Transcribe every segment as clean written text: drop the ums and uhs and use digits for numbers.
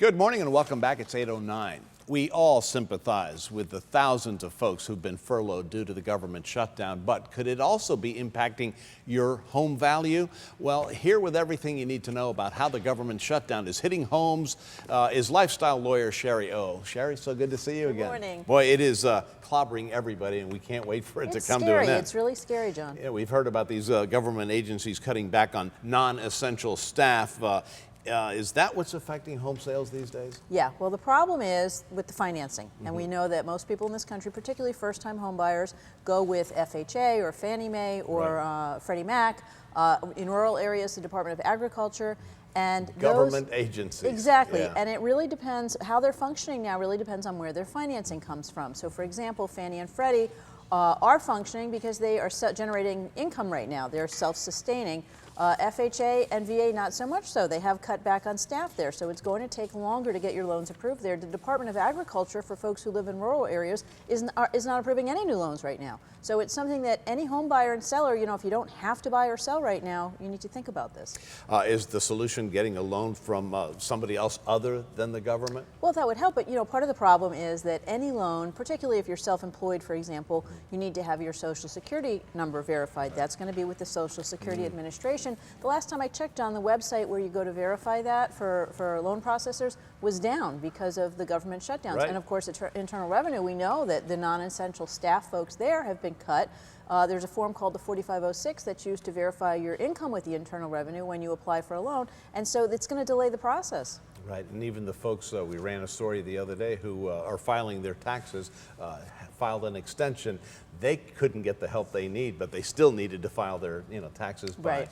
Good morning and welcome back. It's 8:09. We all sympathize with the thousands of folks who've been furloughed due to the government shutdown, but could it also be impacting your home value? Well, here with everything you need to know about how the government shutdown is hitting homes is lifestyle lawyer Shari O. Shari, so good to see you again. Good morning. Boy, it is clobbering everybody, and we can't wait for it to come to an end. It's really scary, John. Yeah, we've heard about these government agencies cutting back on non-essential staff. Is that what's affecting home sales these days? Yeah, well, the problem is with the financing. And we know that most people in this country, particularly first-time home buyers, go with FHA or Fannie Mae or Freddie Mac. In rural areas, the Department of Agriculture. And government agencies. Exactly, yeah. And it really depends, how they're functioning now really depends on where their financing comes from. So for example, Fannie and Freddie are functioning because they are generating income right now. They're self-sustaining. FHA and VA not so much so. They have cut back on staff there, so it's going to take longer to get your loans approved there. The Department of Agriculture, for folks who live in rural areas, is not approving any new loans right now. So it's something that any home buyer and seller, you know, if you don't have to buy or sell right now, you need to think about this. Is the solution getting a loan from somebody else other than the government? Well, that would help, but you know, part of the problem is that any loan, particularly if you're self-employed, for example, you need to have your Social Security number verified. That's going to be with the Social Security Administration. The last time I checked on the website where you go to verify that for loan processors was down because of the government shutdowns. Right. And of course, Internal Revenue, we know that the non-essential staff folks there have been cut. There's a form called the 4506 that's used to verify your income with the Internal Revenue when you apply for a loan, and so it's going to delay the process. Right, and even the folks, we ran a story the other day who are filing their taxes, filed an extension. They couldn't get the help they need, but they still needed to file their taxes by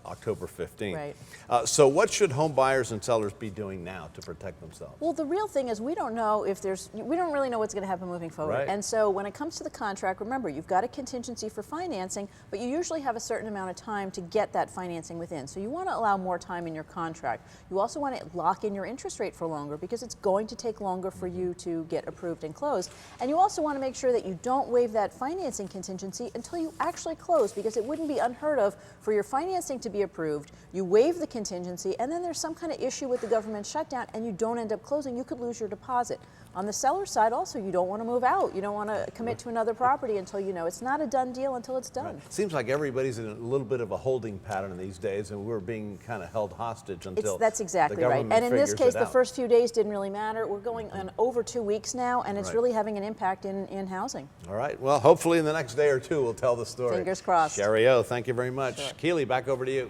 October 15th. Right. So what should home buyers and sellers be doing now to protect themselves? Well, the real thing is we don't know if we don't really know what's going to happen moving forward. Right. And so when it comes to the contract, remember, you've got a contingency for financing, but you usually have a certain amount of time to get that financing within. So you want to allow more time in your contract. You also want to lock in your interest rate for longer because it's going to take longer for you to get approved and closed. And you also want to make sure that you don't waive that financing contingency until you actually close, because it wouldn't be unheard of for your financing to be approved, you waive the contingency, and then there's some kind of issue with the government shutdown and you don't end up closing. You could lose your deposit. On the seller side also, you don't want to move out. You don't want to commit to another property until you know it's not a done deal until it's done. Right. Seems like everybody's in a little bit of a holding pattern these days, and we're being kind of held hostage until that's exactly right. And in this case, the first few days didn't really matter. We're going on over 2 weeks now, and it's really having an impact in housing. All right. Well, hopefully in the next day or two, we'll tell the story. Fingers crossed. Shari O, thank you very much. Sure. Keely, back over to you.